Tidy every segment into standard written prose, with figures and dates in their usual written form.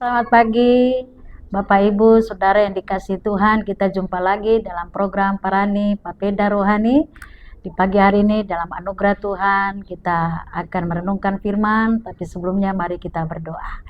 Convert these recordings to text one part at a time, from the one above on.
Selamat pagi, Bapak Ibu, Saudara yang dikasihi Tuhan. Kita jumpa lagi dalam program Parani Papeda Rohani. Di pagi hari ini dalam anugerah Tuhan kita akan merenungkan firman, tapi sebelumnya mari kita berdoa.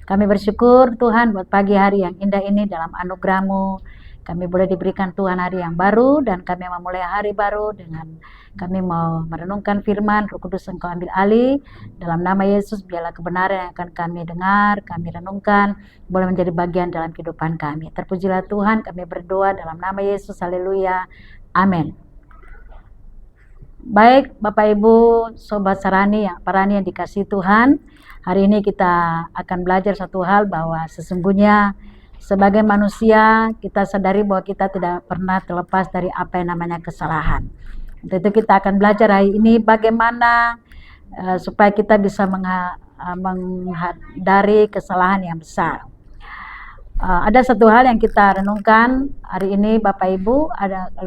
Kami bersyukur Tuhan buat pagi hari yang indah ini dalam anugerah-Mu. Kami boleh diberikan Tuhan hari yang baru dan kami memulai hari baru dengan kami mau merenungkan firman. Roh Kudus Engkau ambil alih. Dalam nama Yesus biarlah kebenaran yang akan kami dengar, kami renungkan boleh menjadi bagian dalam kehidupan kami. Terpujilah Tuhan, kami berdoa dalam nama Yesus. Haleluya. Amin. Baik Bapak Ibu, Sobat Parani yang dikasihi Tuhan. Hari ini kita akan belajar satu hal bahwa sesungguhnya sebagai manusia kita sadari bahwa kita tidak pernah terlepas dari apa yang namanya kesalahan. Untuk itu kita akan belajar hari ini bagaimana supaya kita bisa menghindari kesalahan yang besar. Ada satu hal yang kita renungkan hari ini Bapak Ibu,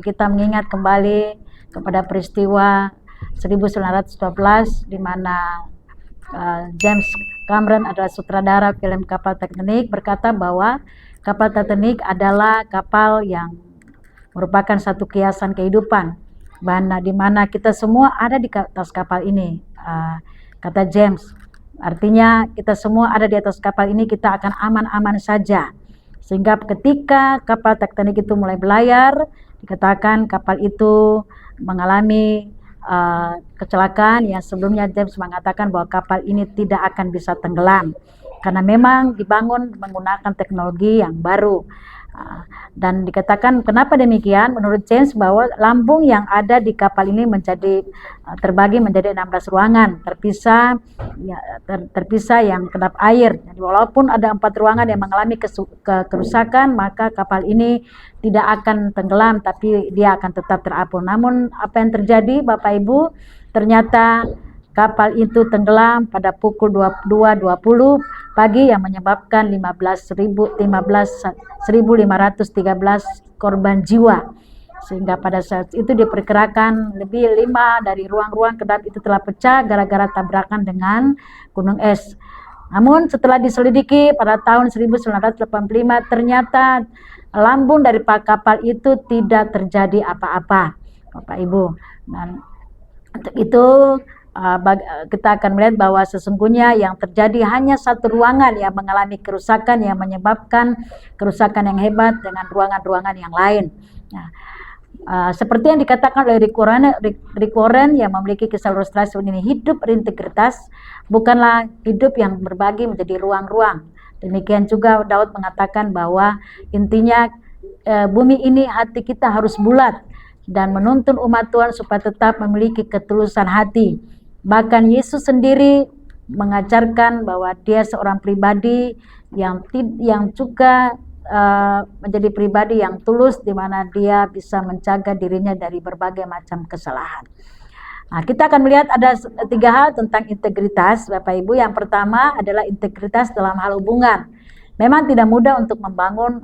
kita mengingat kembali kepada peristiwa 1912 di mana James Cameron adalah sutradara film Kapal Titanic berkata bahwa kapal Titanic adalah kapal yang merupakan satu kiasan kehidupan, di mana kita semua ada di atas kapal ini. Kata James, artinya kita semua ada di atas kapal ini, kita akan aman-aman saja. Sehingga ketika kapal Titanic itu mulai berlayar, dikatakan kapal itu mengalami kecelakaan yang sebelumnya James mengatakan bahwa kapal ini tidak akan bisa tenggelam karena memang dibangun menggunakan teknologi yang baru. Dan dikatakan kenapa demikian, menurut James bahwa lambung yang ada di kapal ini terbagi menjadi 16 ruangan terpisah yang kedap air. Jadi walaupun ada 4 ruangan yang mengalami kerusakan, maka kapal ini tidak akan tenggelam tapi dia akan tetap terapung. Namun apa yang terjadi Bapak Ibu, ternyata kapal itu tenggelam pada pukul 22.20 pagi yang menyebabkan 1.513 korban jiwa. Sehingga pada saat itu diperkirakan lebih 5 dari ruang-ruang kedap itu telah pecah gara-gara tabrakan dengan gunung es. Namun setelah diselidiki pada tahun 1985 ternyata lambung dari kapal itu tidak terjadi apa-apa Bapak Ibu. Dan untuk itu kita akan melihat bahwa sesungguhnya yang terjadi hanya satu ruangan yang mengalami kerusakan yang menyebabkan kerusakan yang hebat dengan ruangan-ruangan yang lain. Nah, seperti yang dikatakan oleh Rick Warren yang memiliki kisah ilustrasi ini, hidup berintegritas bukanlah hidup yang berbagi menjadi ruang-ruang. Demikian juga Daud mengatakan bahwa intinya bumi ini hati kita harus bulat dan menuntun umat Tuhan supaya tetap memiliki ketulusan hati. Bahkan Yesus sendiri mengajarkan bahwa dia seorang pribadi yang juga menjadi pribadi yang tulus, di mana dia bisa menjaga dirinya dari berbagai macam kesalahan. Nah, kita akan melihat ada 3 hal tentang integritas Bapak Ibu. Yang pertama adalah integritas dalam hal hubungan. Memang tidak mudah untuk membangun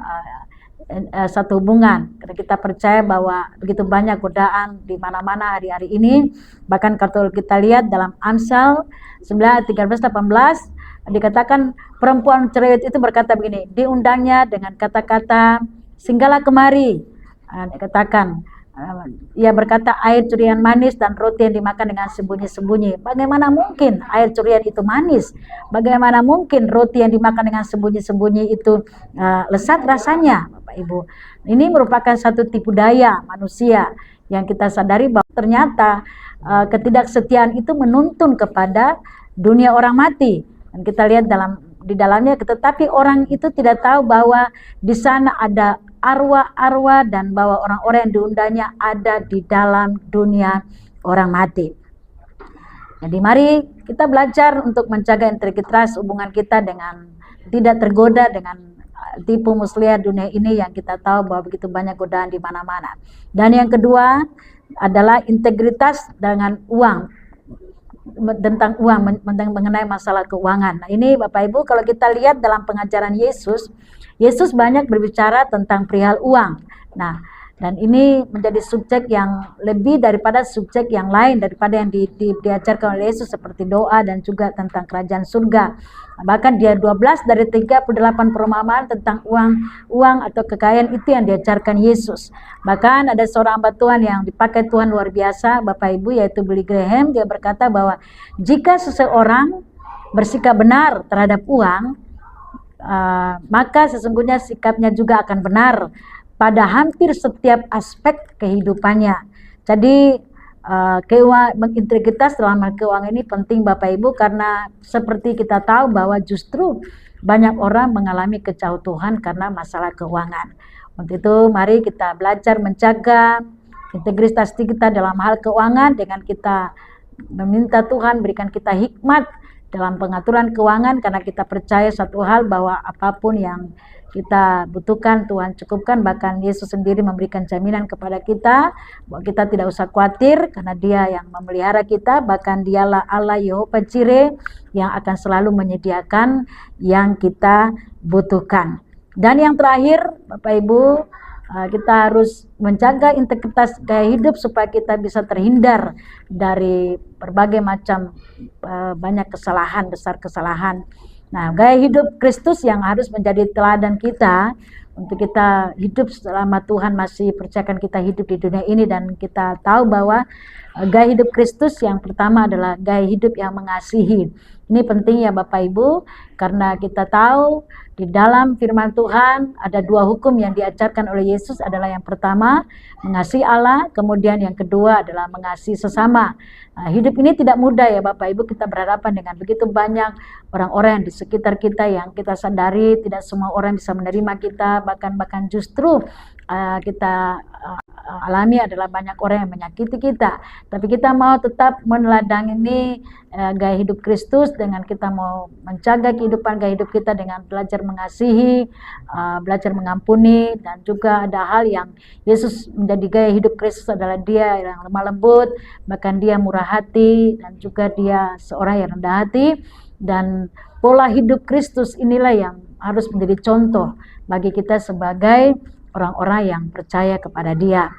satu hubungan, karena kita percaya bahwa begitu banyak godaan di mana-mana hari-hari ini. Bahkan kalau kita lihat dalam Amsal 9:13-18 dikatakan perempuan cerewet itu berkata begini, diundangnya dengan kata-kata singgahlah kemari. Dikatakan ia berkata air curian manis dan roti yang dimakan dengan sembunyi-sembunyi. Bagaimana mungkin air curian itu manis? Bagaimana mungkin roti yang dimakan dengan sembunyi-sembunyi itu lezat rasanya Bapak Ibu? Ini merupakan satu tipu daya manusia yang kita sadari bahwa ternyata ketidaksetiaan itu menuntun kepada dunia orang mati. Dan kita lihat di dalamnya, tetapi orang itu tidak tahu bahwa di sana ada arwah-arwah dan bahwa orang-orang yang diundangnya ada di dalam dunia orang mati. Jadi mari kita belajar untuk menjaga integritas hubungan kita dengan tidak tergoda dengan tipu muslihat dunia ini yang kita tahu bahwa begitu banyak godaan di mana-mana. Dan yang kedua adalah integritas dengan uang, tentang uang, mengenai masalah keuangan. Nah, ini Bapak Ibu kalau kita lihat dalam pengajaran Yesus banyak berbicara tentang perihal uang. Nah, Dan ini menjadi subjek yang lebih daripada subjek yang lain daripada yang diajarkan oleh Yesus seperti doa dan juga tentang kerajaan surga. Bahkan dia 12 dari 38 perumpamaan tentang uang atau kekayaan itu yang diajarkan Yesus. Bahkan ada seorang hamba Tuhan yang dipakai Tuhan luar biasa, Bapak Ibu, yaitu Billy Graham. Dia berkata bahwa jika seseorang bersikap benar terhadap uang, maka sesungguhnya sikapnya juga akan benar pada hampir setiap aspek kehidupannya. Jadi integritas dalam hal keuangan ini penting Bapak Ibu, karena seperti kita tahu bahwa justru banyak orang mengalami kejauhan karena masalah keuangan. Untuk itu mari kita belajar menjaga integritas kita dalam hal keuangan dengan kita meminta Tuhan berikan kita hikmat dalam pengaturan keuangan, karena kita percaya satu hal bahwa apapun yang kita butuhkan Tuhan cukupkan. Bahkan Yesus sendiri memberikan jaminan kepada kita bahwa kita tidak usah khawatir karena Dia yang memelihara kita. Bahkan Dialah Allah Yehova Jireh yang akan selalu menyediakan yang kita butuhkan. Dan yang terakhir Bapak Ibu, kita harus menjaga integritas gaya hidup supaya kita bisa terhindar dari berbagai macam banyak kesalahan, besar kesalahan. Nah, gaya hidup Kristus yang harus menjadi teladan kita untuk kita hidup selama Tuhan masih percayakan kita hidup di dunia ini. Dan kita tahu bahwa gaya hidup Kristus yang pertama adalah gaya hidup yang mengasihi. Ini penting ya Bapak Ibu, karena kita tahu di dalam firman Tuhan ada dua hukum yang diajarkan oleh Yesus, adalah yang pertama mengasihi Allah, kemudian yang kedua adalah mengasihi sesama. Nah, hidup ini tidak mudah ya Bapak Ibu, kita berhadapan dengan begitu banyak orang-orang yang di sekitar kita yang kita sadari tidak semua orang bisa menerima kita, bahkan justru kita alami adalah banyak orang yang menyakiti kita. Tapi kita mau tetap meneladani gaya hidup Kristus dengan kita mau menjaga kehidupan gaya hidup kita dengan belajar mengasihi, belajar mengampuni, dan juga ada hal yang Yesus menjadi gaya hidup Kristus adalah Dia yang lemah lembut, bahkan Dia murah hati, dan juga Dia seorang yang rendah hati. Dan pola hidup Kristus inilah yang harus menjadi contoh bagi kita sebagai orang-orang yang percaya kepada Dia.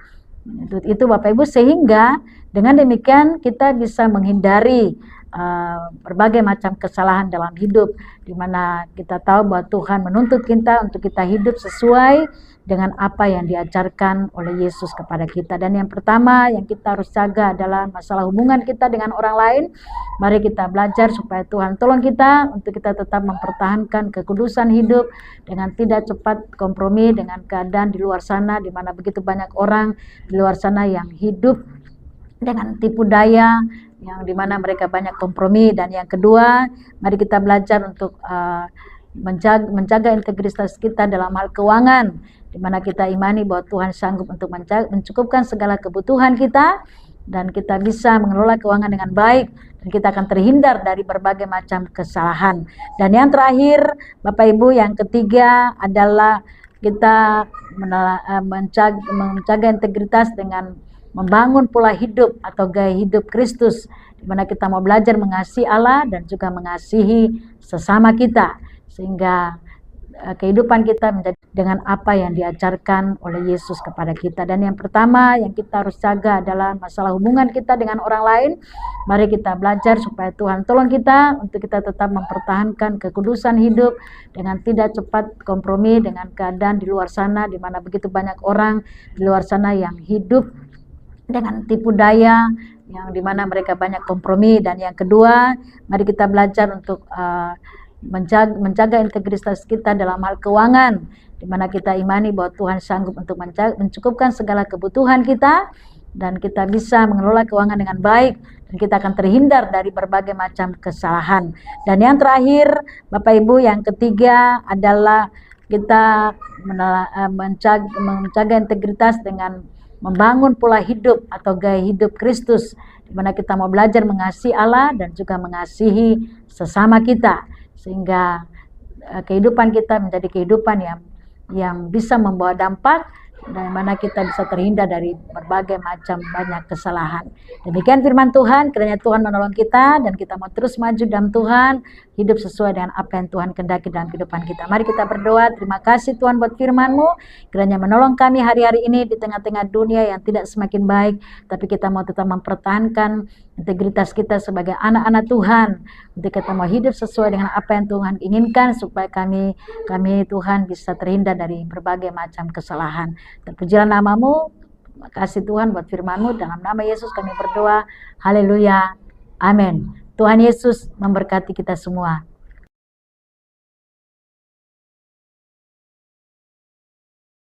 Itu Bapak Ibu, sehingga dengan demikian kita bisa menghindari berbagai macam kesalahan dalam hidup, di mana kita tahu bahwa Tuhan menuntut kita untuk kita hidup sesuai dengan apa yang diajarkan oleh Yesus kepada kita. Dan yang pertama yang kita harus jaga adalah masalah hubungan kita dengan orang lain. Mari kita belajar supaya Tuhan tolong kita untuk kita tetap mempertahankan kekudusan hidup dengan tidak cepat kompromi dengan keadaan di luar sana, di mana begitu banyak orang di luar sana yang hidup dengan tipu daya, yang dimana mereka banyak kompromi. Dan yang kedua, mari kita belajar untuk menjaga integritas kita dalam hal keuangan, di mana kita imani bahwa Tuhan sanggup untuk mencukupkan segala kebutuhan kita, dan kita bisa mengelola keuangan dengan baik, dan kita akan terhindar dari berbagai macam kesalahan. Dan yang terakhir Bapak Ibu, yang ketiga adalah kita menjaga integritas dengan membangun pola hidup atau gaya hidup Kristus, di mana kita mau belajar mengasihi Allah dan juga mengasihi sesama kita, sehingga kehidupan kita menjadi dengan apa yang diajarkan oleh Yesus kepada kita. Dan yang pertama yang kita harus jaga adalah masalah hubungan kita dengan orang lain. Mari kita belajar supaya Tuhan tolong kita untuk kita tetap mempertahankan kekudusan hidup dengan tidak cepat kompromi dengan keadaan di luar sana, di mana begitu banyak orang di luar sana yang hidup dengan tipu daya, yang dimana mereka banyak kompromi. Dan yang kedua, mari kita belajar untuk menjaga integritas kita dalam hal keuangan, di mana kita imani bahwa Tuhan sanggup untuk mencukupkan segala kebutuhan kita, dan kita bisa mengelola keuangan dengan baik, dan kita akan terhindar dari berbagai macam kesalahan. Dan yang terakhir Bapak Ibu, yang ketiga adalah kita menjaga integritas dengan membangun pola hidup atau gaya hidup Kristus, di mana kita mau belajar mengasihi Allah dan juga mengasihi sesama kita, sehingga kehidupan kita menjadi kehidupan yang bisa membawa dampak dan mana kita bisa terhindar dari berbagai macam banyak kesalahan. Demikian firman Tuhan, kiranya Tuhan menolong kita dan kita mau terus maju dalam Tuhan, hidup sesuai dengan apa yang Tuhan kehendaki dalam kehidupan kita. Mari kita berdoa. Terima kasih Tuhan buat firman-Mu, kiranya menolong kami hari-hari ini di tengah-tengah dunia yang tidak semakin baik, tapi kita mau tetap mempertahankan integritas kita sebagai anak-anak Tuhan, untuk kita mau hidup sesuai dengan apa yang Tuhan inginkan, supaya kami Tuhan bisa terhindar dari berbagai macam kesalahan. Terpujilah nama-Mu. Terima kasih Tuhan buat firman-Mu. Dalam nama Yesus kami berdoa. Haleluya. Amin. Tuhan Yesus memberkati kita semua.